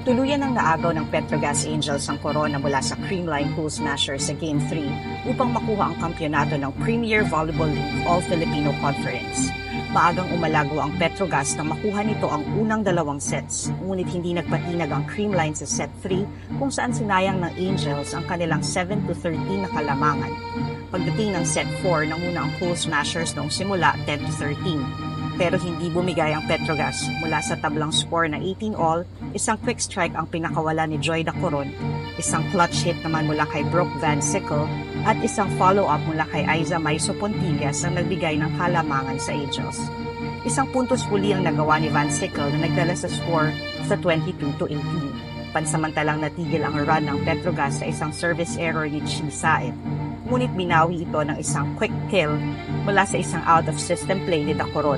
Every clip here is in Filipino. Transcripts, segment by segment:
Tuluyan ang naagaw ng Petrogas Angels ang Corona mula sa Creamline Pool Smasher sa Game 3 upang makuha ang kampyonato ng Premier Volleyball League All-Filipino Conference. Maagang umalago ang Petrogas nang makuha nito ang unang dalawang sets, ngunit hindi nagpatinag ang Creamline sa set 3 kung saan sinayang ng Angels ang kanilang 7-13 na kalamangan. Pagdating ng set 4, nanguna ang Pool Smashers noong simula 10-13. Pero hindi bumigay ang Petrogas mula sa tablang score na 18-all, isang quick strike ang pinakawala ni Joy Dacoron, isang clutch hit naman mula kay Brooke Van Sickle, at isang follow-up mula kay Aiza Maiso Pontillas ang nagbigay ng kalamangan sa Angels. Isang puntos muli ang nagawa ni Van Sickle na nagdala sa score sa 22-18. Pansamantalang natigil ang run ng Petrogas sa isang service error ni Chi Saet. Ngunit binawi ito ng isang quick kill mula sa isang out-of-system play ni Dacoron.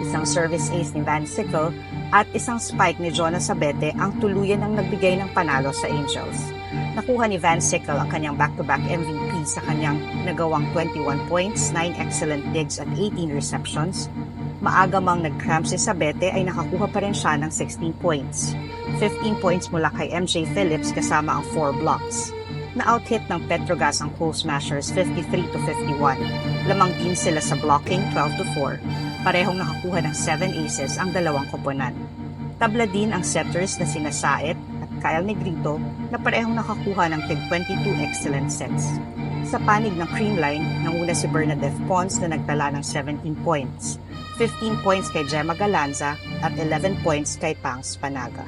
Isang service ace ni Van Sickle at isang spike ni Jonas Sabete ang tuluyan ng nagbigay ng panalo sa Angels. Nakuha ni Van Sickle ang kanyang back-to-back MVP sa kanyang nagawang 21 points, 9 excellent digs at 18 receptions. Maaga mang nag-cramp si Sabete ay nakakuha pa rin siya ng 16 points. 15 points mula kay MJ Phillips kasama ang 4 blocks. Na-out-hit ng Petrogas ang Pool Smashers 53-51. Lamang din sila sa blocking 12-4. Parehong nakakuha ng 7 aces ang dalawang koponan. Tabla din ang setters na sina Saet at Kyle Negrito na parehong nakakuha ng tig-22 excellent sets. Sa panig ng Creamline, nanguna si Bernadette Pons na nagtala ng 17 points, 15 points kay Gemma Galanza at 11 points kay Pangs Panaga.